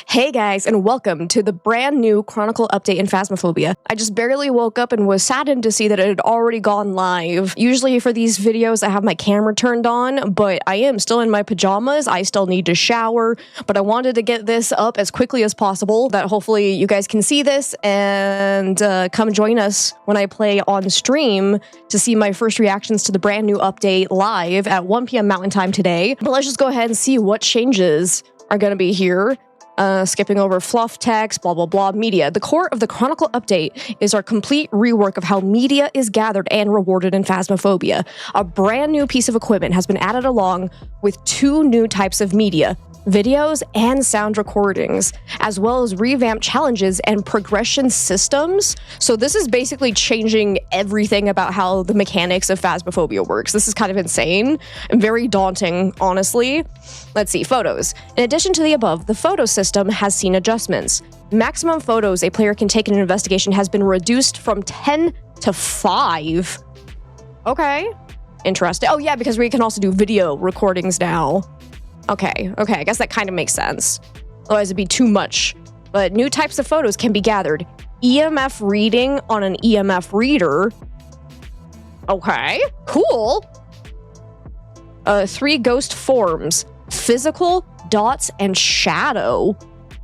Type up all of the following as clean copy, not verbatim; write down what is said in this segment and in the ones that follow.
Hey guys, and welcome to the brand new Chronicle update in Phasmophobia. I just barely woke up and was saddened to see that it had already gone live. Usually for these videos I have my camera turned on, but I am still in my pajamas. I still need to shower, but I wanted to get this up as quickly as possible that hopefully you guys can see this and come join us when I play on stream to see my first reactions to the brand new update live at 1 p.m. Mountain Time today. But let's just go ahead and see what changes are going to be here. Skipping over fluff text, blah, blah, blah, media. The core of the Chronicle update is our complete rework of how media is gathered and rewarded in Phasmophobia. A brand new piece of equipment has been added along with 2 new types of media, videos and sound recordings, as well as revamped challenges and progression systems. So this is basically changing everything about how the mechanics of Phasmophobia works. This is kind of insane and very daunting, honestly. Let's see, photos. In addition to the above, the photo system has seen adjustments. Maximum photos a player can take in an investigation has been reduced from 10 to 5. Okay, interesting. Oh yeah, because we can also do video recordings now. Okay, I guess that kind of makes sense. Otherwise it'd be too much. But new types of photos can be gathered. EMF reading on an EMF reader. Okay, cool. 3 ghost forms, physical, dots, and shadow.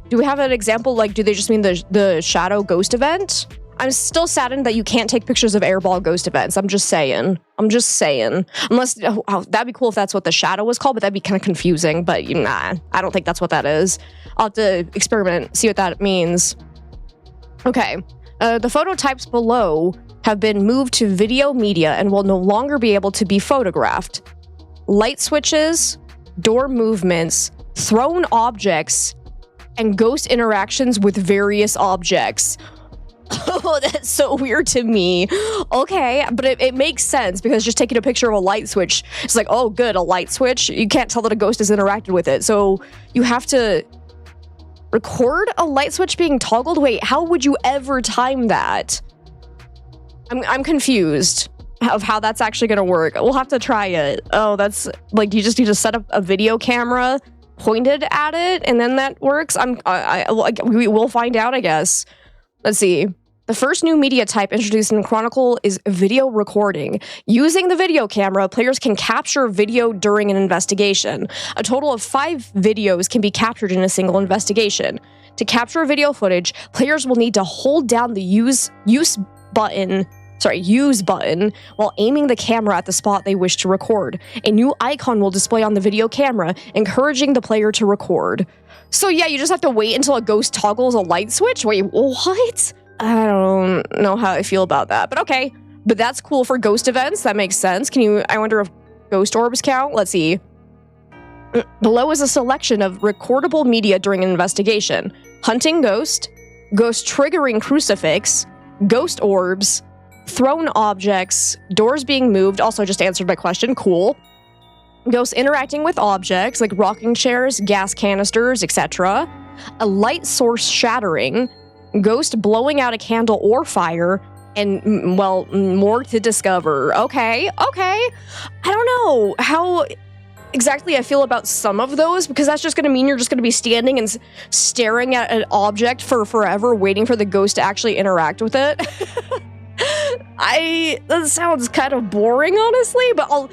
Do we have an example? Like, do they just mean the shadow ghost event? I'm still saddened that you can't take pictures of airball ghost events. I'm just saying. Unless, that'd be cool if that's what the shadow was called, but that'd be kind of confusing. But nah, I don't think that's what that is. I'll have to experiment, see what that means. Okay, the photo types below have been moved to video media and will no longer be able to be photographed. Light switches, door movements, thrown objects, and ghost interactions with various objects. Oh, that's so weird to me. Okay, but it makes sense because just taking a picture of a light switch, it's like, oh good, a light switch? You can't tell that a ghost has interacted with it. So you have to record a light switch being toggled? Wait, how would you ever time that? I'm confused of how that's actually gonna work. We'll have to try it. Oh, that's like, you just need to set up a video camera pointed at it and then that works? We will find out, I guess. Let's see. The first new media type introduced in Chronicle is video recording. Using the video camera, players can capture video during an investigation. A total of 5 videos can be captured in a single investigation. To capture video footage, players will need to hold down the use button while aiming the camera at the spot they wish to record. A new icon will display on the video camera, encouraging the player to record. So yeah, you just have to wait until a ghost toggles a light switch? Wait, what? I don't know how I feel about that, but okay. But that's cool for ghost events. That makes sense. I wonder if ghost orbs count? Let's see. Below is a selection of recordable media during an investigation. Hunting ghost, ghost triggering crucifix, ghost orbs, thrown objects, doors being moved, also just answered my question, cool. Ghosts interacting with objects like rocking chairs, gas canisters, etc. A light source shattering, ghost blowing out a candle or fire, and, well, more to discover. Okay. I don't know how exactly I feel about some of those, because that's just going to mean you're just going to be standing and staring at an object for forever, waiting for the ghost to actually interact with it. That sounds kind of boring, honestly, but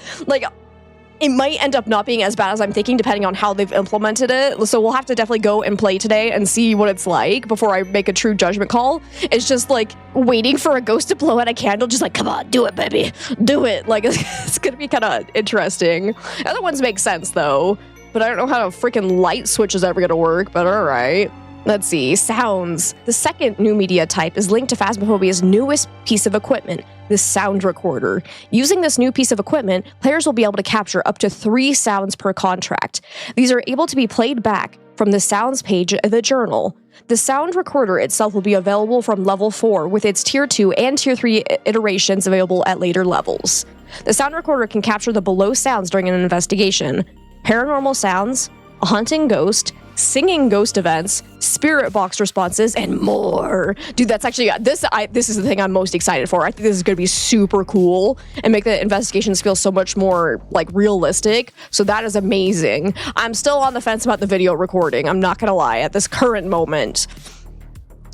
it might end up not being as bad as I'm thinking, depending on how they've implemented it. So we'll have to definitely go and play today and see what it's like before I make a true judgment call. It's just like waiting for a ghost to blow out a candle, just like, come on, do it, baby, do it. Like, it's gonna be kind of interesting. Other ones make sense though, but I don't know how a freaking light switch is ever gonna work, but all right. Let's see, sounds. The second new media type is linked to Phasmophobia's newest piece of equipment, the sound recorder. Using this new piece of equipment, players will be able to capture up to 3 sounds per contract. These are able to be played back from the sounds page of the journal. The sound recorder itself will be available from level 4, with its tier 2 and tier 3 iterations available at later levels. The sound recorder can capture the below sounds during an investigation: paranormal sounds, a hunting ghost, singing ghost events, spirit box responses, and more. Dude, that's actually this is the thing I'm most excited for. I think this is going to be super cool and make the investigations feel so much more like realistic. So that is amazing. I'm still on the fence about the video recording. I'm not going to lie at this current moment.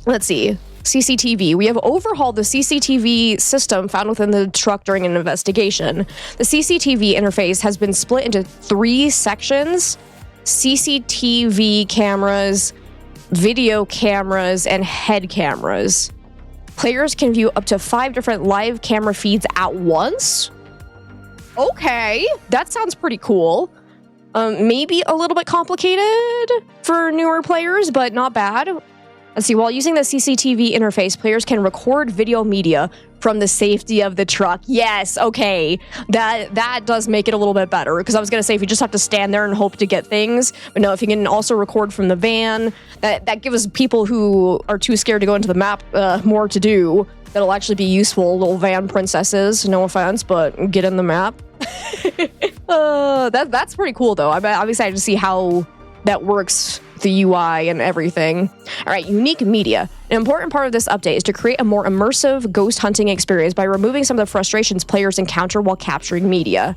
Let's see. CCTV. We have overhauled the CCTV system found within the truck during an investigation. The CCTV interface has been split into 3 sections: CCTV cameras, video cameras, and head cameras. Players can view up to 5 different live camera feeds at once. Okay, that sounds pretty cool. Maybe a little bit complicated for newer players, but not bad. Let's see, while using the CCTV interface, players can record video media from the safety of the truck. Yes, okay. That does make it a little bit better, because I was going to say if you just have to stand there and hope to get things, but no, if you can also record from the van, that gives people who are too scared to go into the map more to do. That'll actually be useful, little van princesses. No offense, but get in the map. That's pretty cool, though. I'm excited to see how that works, the UI and everything. All right, unique media. An important part of this update is to create a more immersive ghost hunting experience by removing some of the frustrations players encounter while capturing media.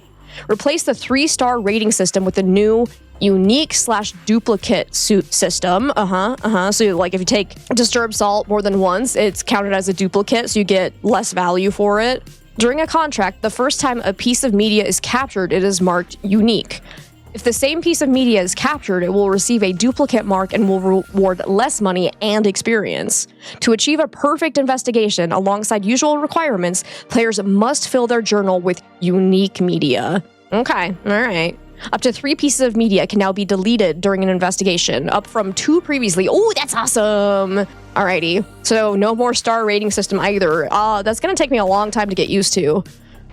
Replace the 3-star rating system with the new unique/duplicate suit system. So like if you take disturbed salt more than once, it's counted as a duplicate, so you get less value for it. During a contract, the first time a piece of media is captured, it is marked unique. If the same piece of media is captured, it will receive a duplicate mark and will reward less money and experience. To achieve a perfect investigation alongside usual requirements, players must fill their journal with unique media. Okay, all right. Up to 3 pieces of media can now be deleted during an investigation, up from 2 previously. Oh, that's awesome. Alrighty, so no more star rating system either. That's gonna take me a long time to get used to.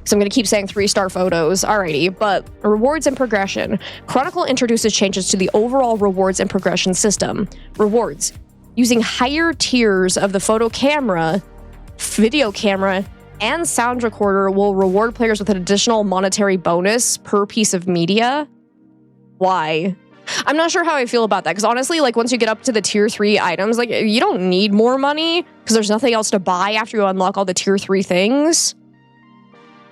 So I'm going to keep saying 3-star photos. Alrighty, but rewards and progression. Chronicle introduces changes to the overall rewards and progression system. Rewards. Using higher tiers of the photo camera, video camera, and sound recorder will reward players with an additional monetary bonus per piece of media. Why? I'm not sure how I feel about that, because honestly, like once you get up to the tier 3 items, like you don't need more money because there's nothing else to buy after you unlock all the tier 3 things.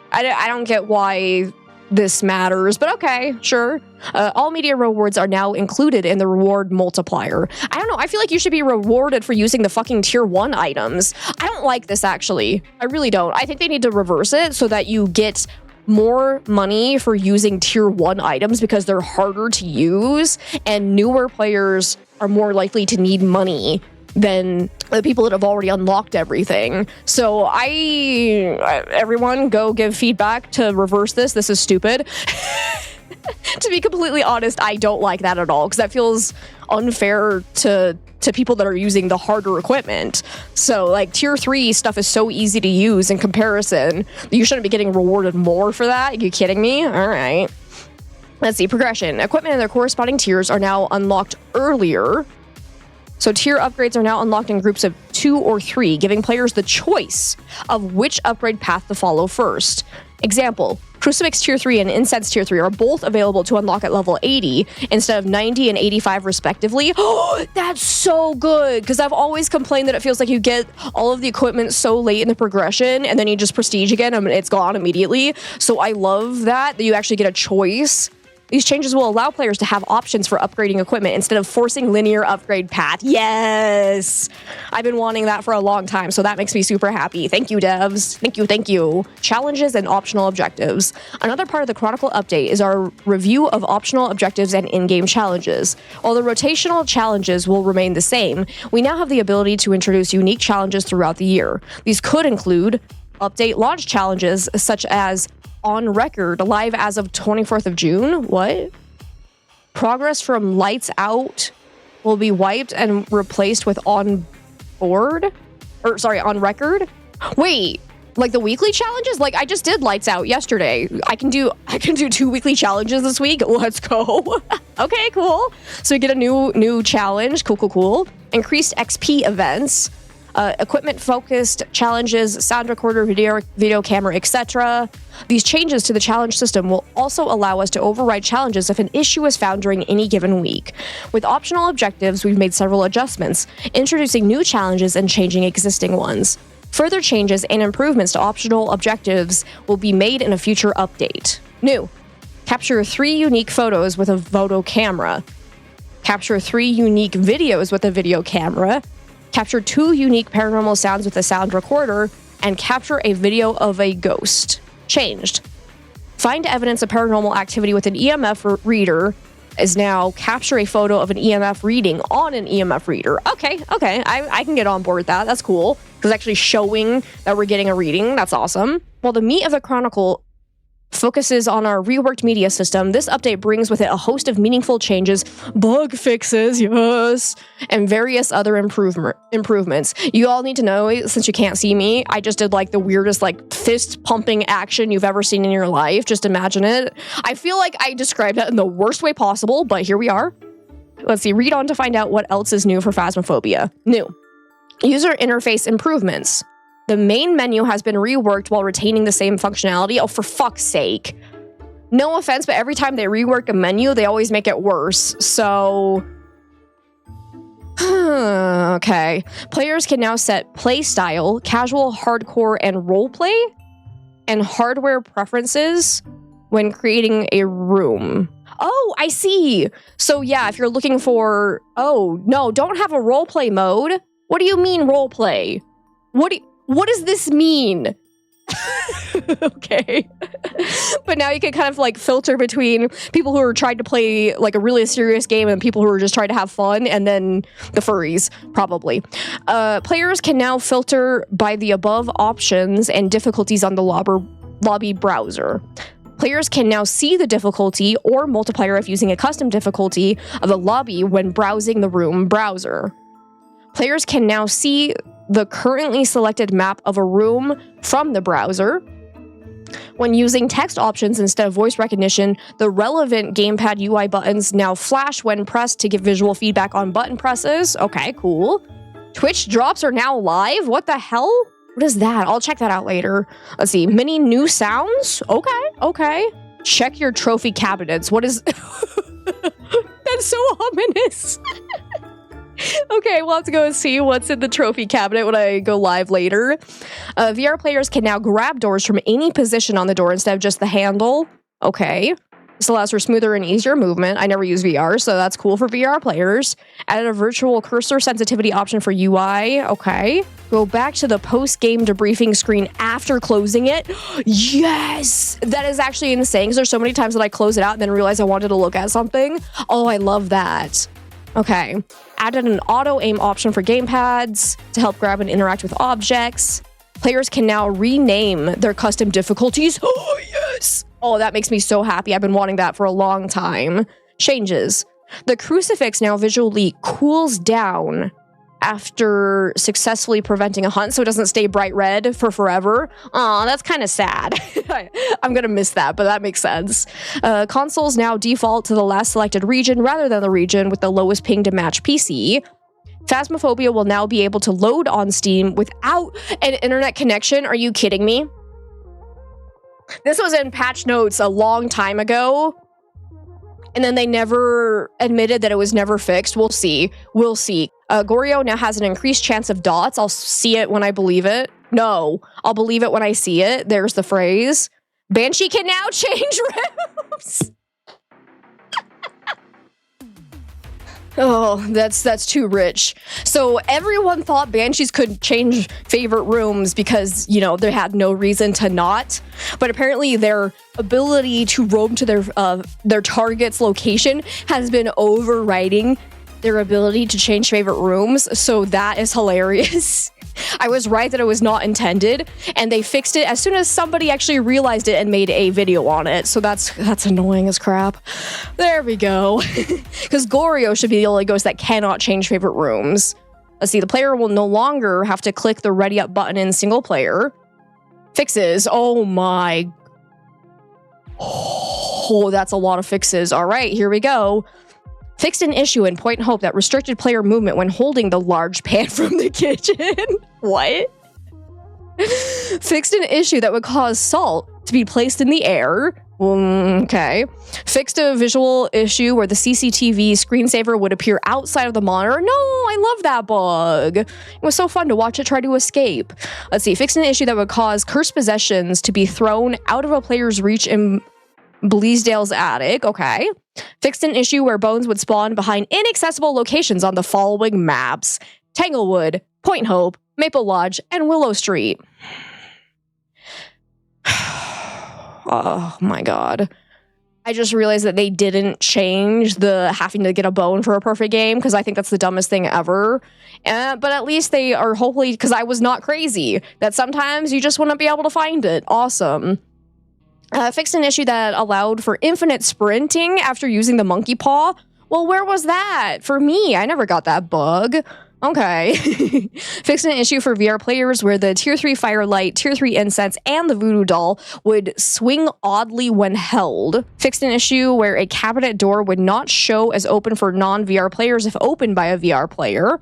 I don't get why this matters, but okay, sure. All media rewards are now included in the reward multiplier. I don't know, I feel like you should be rewarded for using the fucking tier 1 items. I don't like this, actually. I really don't. I think they need to reverse it so that you get more money for using tier 1 items because they're harder to use, and newer players are more likely to need money than the people that have already unlocked everything. So everyone go give feedback to reverse this. This is stupid. To be completely honest, I don't like that at all, because that feels unfair to people that are using the harder equipment. So like tier 3 stuff is so easy to use in comparison. You shouldn't be getting rewarded more for that. Are you kidding me? All right. Let's see, progression. Equipment and their corresponding tiers are now unlocked earlier. So tier upgrades are now unlocked in groups of 2 or 3, giving players the choice of which upgrade path to follow first. Example, Crucifix Tier 3 and Incense Tier 3 are both available to unlock at level 80 instead of 90 and 85 respectively. Oh, that's so good, because I've always complained that it feels like you get all of the equipment so late in the progression and then you just prestige again and it's gone immediately. So I love that you actually get a choice. These changes will allow players to have options for upgrading equipment instead of forcing linear upgrade path. Yes! I've been wanting that for a long time, so that makes me super happy. Thank you, devs. Thank you. Challenges and optional objectives. Another part of the Chronicle update is our review of optional objectives and in-game challenges. While the rotational challenges will remain the same, we now have the ability to introduce unique challenges throughout the year. These could include update launch challenges such as On Record, live as of 24th of June. What? Progress from Lights Out will be wiped and replaced with On Record. Wait, like the weekly challenges? Like I just did Lights Out yesterday. I can do 2 weekly challenges this week. Let's go. Okay, cool. So we get a new challenge. Cool. Increased XP events. equipment-focused challenges, sound recorder, video camera, etc. These changes to the challenge system will also allow us to override challenges if an issue is found during any given week. With optional objectives, we've made several adjustments, introducing new challenges and changing existing ones. Further changes and improvements to optional objectives will be made in a future update. New. Capture 3 unique photos with a photo camera. Capture 3 unique videos with a video camera. Capture 2 unique paranormal sounds with a sound recorder. And capture a video of a ghost. Changed. Find evidence of paranormal activity with an EMF reader is now capture a photo of an EMF reading on an EMF reader. Okay, I can get on board with that. That's cool. Because actually showing that we're getting a reading, that's awesome. While the meat of the Chronicle focuses on our reworked media system, this update brings with it a host of meaningful changes, bug fixes, yes, and various other improvements. You all need to know, since you can't see me, I just did like the weirdest like fist pumping action you've ever seen in your life. Just imagine it. I feel like I described that in the worst way possible, but here we are. Let's see, read on to find out what else is new for Phasmophobia. New. User interface improvements. The main menu has been reworked while retaining the same functionality. Oh, for fuck's sake. No offense, but every time they rework a menu, they always make it worse. So... okay. Players can now set play style, casual, hardcore, and roleplay, and hardware preferences when creating a room. Oh, I see. So yeah, if you're looking for... oh, no, don't have a roleplay mode. What do you mean roleplay? What does this mean? Okay. But now you can kind of like filter between people who are trying to play like a really serious game and people who are just trying to have fun, and then the furries, probably. Players can now filter by the above options and difficulties on the lobby browser. Players can now see the difficulty or multiplier if using a custom difficulty of the lobby when browsing the room browser. Players can now see the currently selected map of a room from the browser. When using text options instead of voice recognition, the relevant gamepad UI buttons now flash when pressed to give visual feedback on button presses. Okay, cool. Twitch drops are now live? What the hell? What is that? I'll check that out later. Let's see. Many new sounds? Okay. Check your trophy cabinets. What is... That's so ominous. Okay, we'll have to go and see what's in the trophy cabinet when I go live later. VR players can now grab doors from any position on the door instead of just the handle. Okay. This allows for smoother and easier movement. I never use VR, so that's cool for VR players. Added a virtual cursor sensitivity option for UI. Okay. Go back to the post-game debriefing screen after closing it. Yes! That is actually insane, because there's so many times that I close it out and then realize I wanted to look at something. Oh, I love that. Okay. Added an auto-aim option for gamepads to help grab and interact with objects. Players can now rename their custom difficulties. Oh, yes! Oh, that makes me so happy. I've been wanting that for a long time. Changes. The crucifix now visually cools down after successfully preventing a hunt, so it doesn't stay bright red for forever. Aw, that's kind of sad. I'm gonna miss that, but that makes sense. Consoles now default to the last selected region rather than the region with the lowest ping to match PC. Phasmophobia will now be able to load on Steam without an internet connection. Are you kidding me? This was in patch notes a long time ago, and then they never admitted that it was never fixed. We'll see. We'll see. Goryo now has an increased chance of dots. I'll see it when I believe it. No, I'll believe it when I see it. There's the phrase. Banshee can now change rooms. Oh, that's too rich. So everyone thought Banshees could change favorite rooms because, you know, they had no reason to not. But apparently their ability to roam to their target's location has been overriding their ability to change favorite rooms. So that is hilarious. I was right that it was not intended, and they fixed it as soon as somebody actually realized it and made a video on it. So that's annoying as crap. There we go. Because Goryo should be the only ghost that cannot change favorite rooms. Let's see, the player will no longer have to click the ready up button in single player. Fixes. Oh my. Oh, that's a lot of fixes. All right, here we go. Fixed an issue in Point Hope that restricted player movement when holding the large pan from the kitchen. What? Fixed an issue that would cause salt to be placed in the air. Okay. Fixed a visual issue where the CCTV screensaver would appear outside of the monitor. No, I love that bug. It was so fun to watch it try to escape. Let's see. Fixed an issue that would cause cursed possessions to be thrown out of a player's reach in Bleasdale's attic. Okay. Fixed an issue where bones would spawn behind inaccessible locations on the following maps: Tanglewood, Point Hope, Maple Lodge, and Willow Street. Oh my god. I just realized that they didn't change the having to get a bone for a perfect game, because I think that's the dumbest thing ever. But at least they are hopefully, because I was not crazy, that sometimes you just wouldn't be able to find it. Awesome. Fixed an issue that allowed for infinite sprinting after using the monkey paw. Well, where was that? For me, I never got that bug. Okay. Fixed an issue for VR players where the Tier 3 Firelight, Tier 3 Incense, and the Voodoo Doll would swing oddly when held. Fixed an issue where a cabinet door would not show as open for non-VR players if opened by a VR player.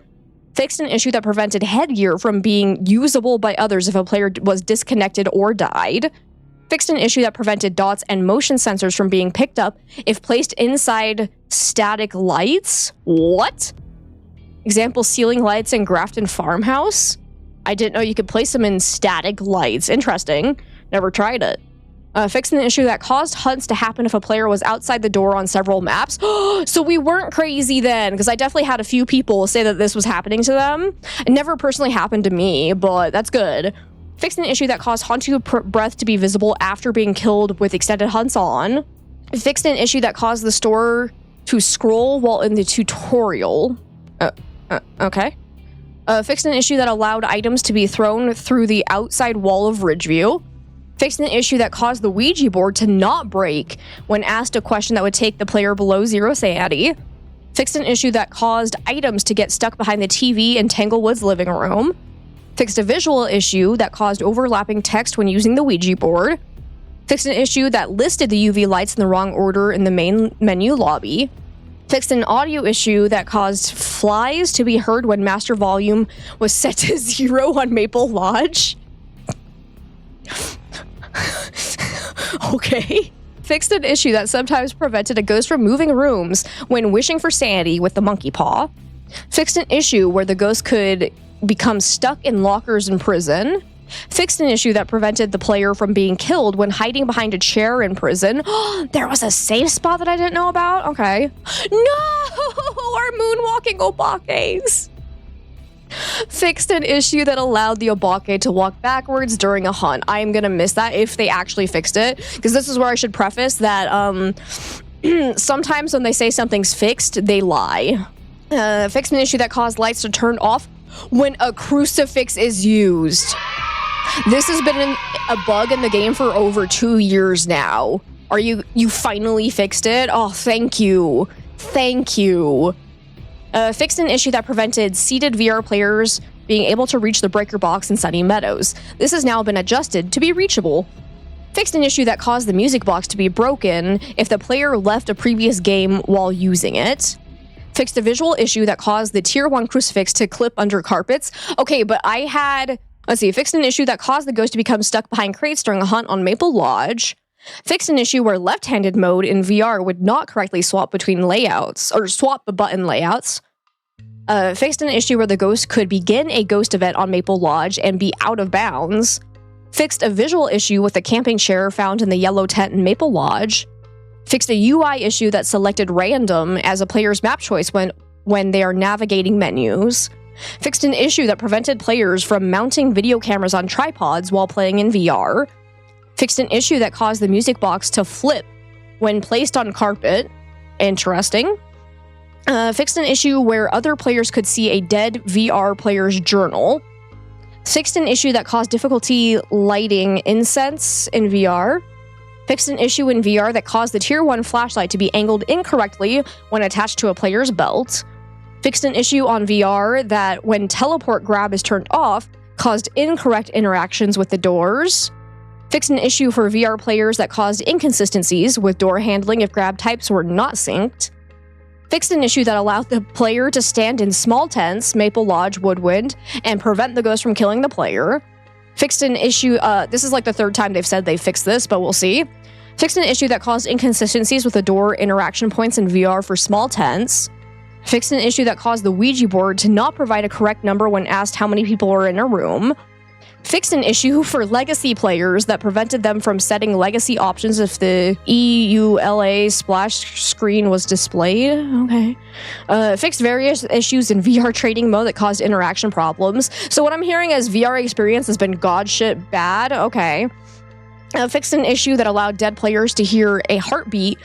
Fixed an issue that prevented headgear from being usable by others if a player was disconnected or died. Fixed an issue that prevented dots and motion sensors from being picked up if placed inside static lights. What? Example, ceiling lights in Grafton Farmhouse. I didn't know you could place them in static lights. Interesting. Never tried it. Fixed an issue that caused hunts to happen if a player was outside the door on several maps. So we weren't crazy then, because I definitely had a few people say that this was happening to them. It never personally happened to me, but that's good. Fixed an issue that caused haunted breath to be visible after being killed with extended hunts on. Fixed an issue that caused the store to scroll while in the tutorial. Okay. Fixed an issue that allowed items to be thrown through the outside wall of Ridgeview. Fixed an issue that caused the Ouija board to not break when asked a question that would take the player below 0 sanity. Fixed an issue that caused items to get stuck behind the TV in Tanglewood's living room. Fixed a visual issue that caused overlapping text when using the Ouija board. Fixed an issue that listed the UV lights in the wrong order in the main menu lobby. Fixed an audio issue that caused flies to be heard when master volume was set to 0 on Maple Lodge. Okay. Fixed an issue that sometimes prevented a ghost from moving rooms when wishing for sanity with the monkey paw. Fixed an issue where the ghost could become stuck in lockers in prison. Fixed an issue that prevented the player from being killed when hiding behind a chair in prison. There was a safe spot that I didn't know about? Okay. No! Our moonwalking obakes! Fixed an issue that allowed the obake to walk backwards during a hunt. I am gonna miss that if they actually fixed it, because this is where I should preface that sometimes when they say something's fixed, they lie. Fixed an issue that caused lights to turn off when a crucifix is used. This has been a bug in the game for over 2 years now. You finally fixed it? Oh, thank you. Thank you. Fixed an issue that prevented seated VR players being able to reach the breaker box in Sunny Meadows. This has now been adjusted to be reachable. Fixed an issue that caused the music box to be broken if the player left a previous game while using it. Fixed a visual issue that caused the Tier 1 crucifix to clip under carpets. Okay, but I had... Let's see. Fixed an issue that caused the ghost to become stuck behind crates during a hunt on Maple Lodge. Fixed an issue where left-handed mode in VR would not correctly swap between layouts, or swap the button layouts. Fixed an issue where the ghost could begin a ghost event on Maple Lodge and be out of bounds. Fixed a visual issue with a camping chair found in the yellow tent in Maple Lodge. Fixed a UI issue that selected random as a player's map choice when they are navigating menus. Fixed an issue that prevented players from mounting video cameras on tripods while playing in VR. Fixed an issue that caused the music box to flip when placed on carpet. Interesting. Fixed an issue where other players could see a dead VR player's journal. Fixed an issue that caused difficulty lighting incense in VR. Fixed an issue in VR that caused the Tier 1 flashlight to be angled incorrectly when attached to a player's belt. Fixed an issue on VR that when teleport grab is turned off, caused incorrect interactions with the doors. Fixed an issue for VR players that caused inconsistencies with door handling if grab types were not synced. Fixed an issue that allowed the player to stand in small tents, Maple Lodge, Woodwind, and prevent the ghost from killing the player. Fixed an issue, this is like the third time they've said they fixed this, but we'll see. Fixed an issue that caused inconsistencies with the door interaction points in VR for small tents. Fixed an issue that caused the Ouija board to not provide a correct number when asked how many people are in a room. Fixed an issue for legacy players that prevented them from setting legacy options if the EULA splash screen was displayed. Okay. Fixed various issues in VR trading mode that caused interaction problems. So what I'm hearing is VR experience has been god shit bad. Okay. Fixed an issue that allowed dead players to hear a heartbeat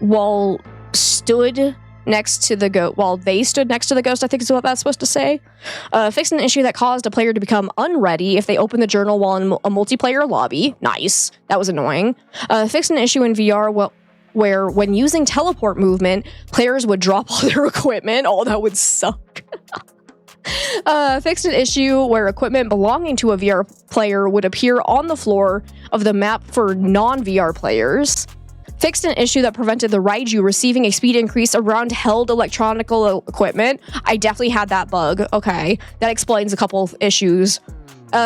while they stood next to the ghost, I think is what that's supposed to say. Fixed an issue that caused a player to become unready if they opened the journal while in a multiplayer lobby. Nice. That was annoying. Fixed an issue in VR where when using teleport movement, players would drop all their equipment. Oh, that would suck. Fixed an issue where equipment belonging to a VR player would appear on the floor of the map for non-VR players. Fixed an issue that prevented the Raiju receiving a speed increase around held electronical equipment. I definitely had that bug. Okay, that explains a couple of issues.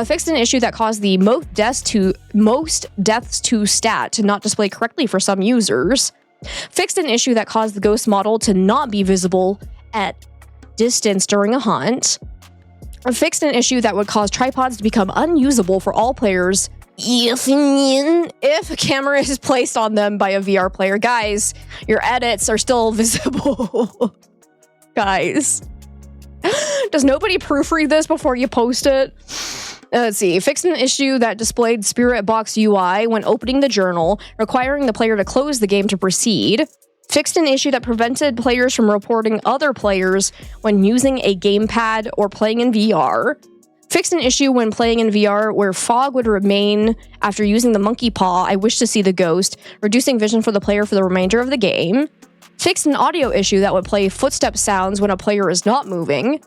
Fixed an issue that caused the most deaths to stat to not display correctly for some users. Fixed an issue that caused the ghost model to not be visible at distance during a hunt. Fixed an issue that would cause tripods to become unusable for all players if a camera is placed on them by a VR player. Guys, your edits are still visible. Guys. Does nobody proofread this before you post it? Let's see. Fixed an issue that displayed Spirit Box UI when opening the journal, requiring the player to close the game to proceed. Fixed an issue that prevented players from reporting other players when using a gamepad or playing in VR. Fixed an issue when playing in VR where fog would remain after using the monkey paw, I wish to see the ghost, reducing vision for the player for the remainder of the game. Fixed an audio issue that would play footstep sounds when a player is not moving.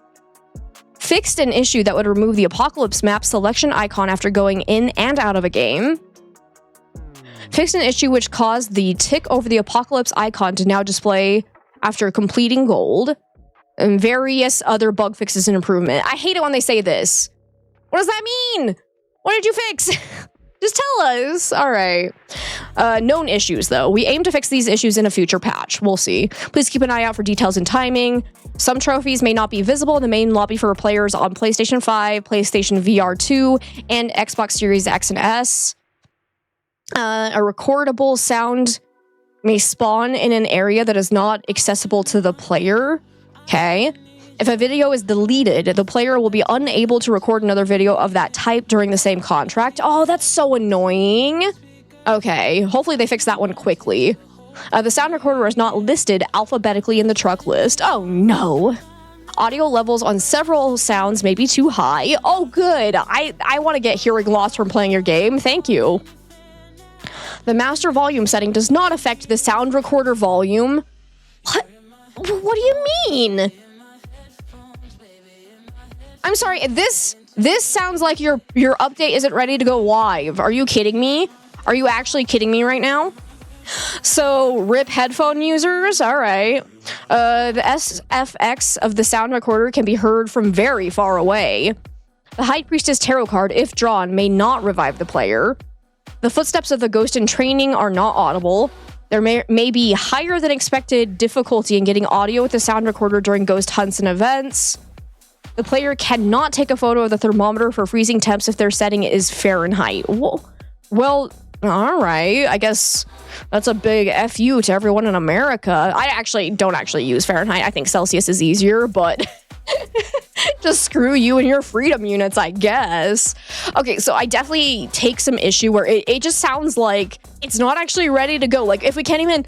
Fixed an issue that would remove the apocalypse map selection icon after going in and out of a game. Fixed an issue which caused the tick over the apocalypse icon to now display after completing gold. And various other bug fixes and improvement. I hate it when they say this. What does that mean? What did you fix? Just tell us. All right. Known issues, though. We aim to fix these issues in a future patch. We'll see. Please keep an eye out for details and timing. Some trophies may not be visible in the main lobby for players on PlayStation 5, PlayStation VR 2, and Xbox Series X and S. A recordable sound may spawn in an area that is not accessible to the player. Okay. If a video is deleted, the player will be unable to record another video of that type during the same contract. Oh, that's so annoying. Okay, hopefully they fix that one quickly. The sound recorder is not listed alphabetically in the truck list. Oh no. Audio levels on several sounds may be too high. Oh good, I want to get hearing loss from playing your game. Thank you. The master volume setting does not affect the sound recorder volume. What do you mean? I'm sorry, this sounds like your update isn't ready to go live. Are you kidding me? Are you actually kidding me right now? So, RIP headphone users, all right. The SFX of the sound recorder can be heard from very far away. The High Priestess Tarot card, if drawn, may not revive the player. The footsteps of the ghost in training are not audible. There may be higher than expected difficulty in getting audio with the sound recorder during ghost hunts and events. The player cannot take a photo of the thermometer for freezing temps if their setting is Fahrenheit. Well, all right. I guess that's a big FU to everyone in America. I don't use Fahrenheit. I think Celsius is easier, but just screw you and your freedom units, I guess. Okay, so I definitely take some issue where it just sounds like it's not actually ready to go. Like, if we can't even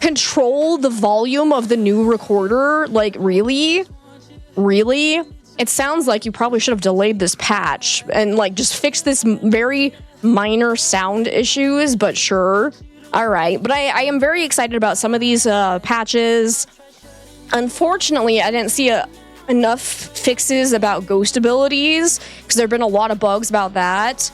control the volume of the new recorder, like, really? Really? It sounds like you probably should have delayed this patch and, like, just fix this very minor sound issues, but sure. All right, but I am very excited about some of these patches. Unfortunately, I didn't see enough fixes about ghost abilities because there have been a lot of bugs about that.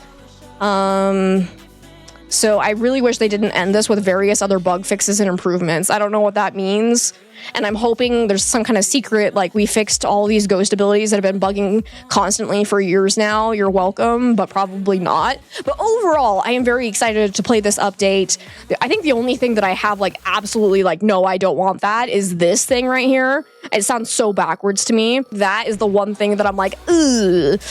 So I really wish they didn't end this with various other bug fixes and improvements. I don't know what that means. And I'm hoping there's some kind of secret, like we fixed all these ghost abilities that have been bugging constantly for years now. You're welcome, but probably not. But overall, I am very excited to play this update. I think the only thing that I have like absolutely like, no, I don't want that is this thing right here. It sounds so backwards to me. That is the one thing that I'm like, ugh.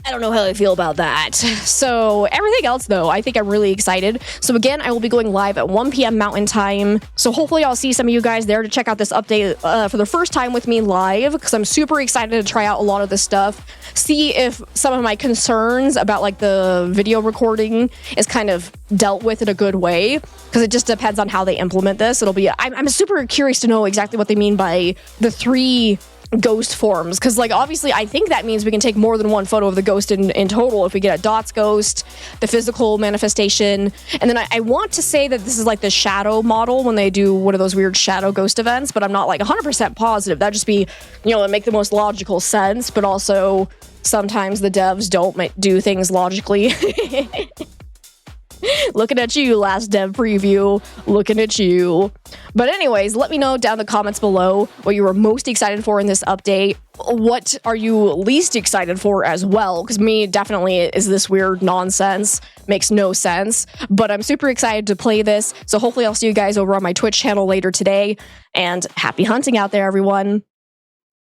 I don't know how I feel about that. So everything else though, I think I'm really excited. So again, I will be going live at 1 p.m. Mountain Time. So hopefully I'll see some of you guys there to check out this update for the first time with me live, because I'm super excited to try out a lot of this stuff. See if some of my concerns about like the video recording is kind of dealt with in a good way, because it just depends on how they implement this. I'm super curious to know exactly what they mean by the 3 ghost forms, because like obviously I think that means we can take more than one photo of the ghost in total if we get a dots ghost, the physical manifestation, and then I want to say that this is like the shadow model when they do one of those weird shadow ghost events, but I'm not like 100% positive. That'd just be, you know, make the most logical sense, but also sometimes the devs don't do things logically. Looking at you, last dev preview. Looking at you. But anyways, let me know down in the comments below what you were most excited for in this update. What are you least excited for as well? Because me, definitely, is this weird nonsense. Makes no sense. But I'm super excited to play this. So hopefully I'll see you guys over on my Twitch channel later today. And happy hunting out there, everyone.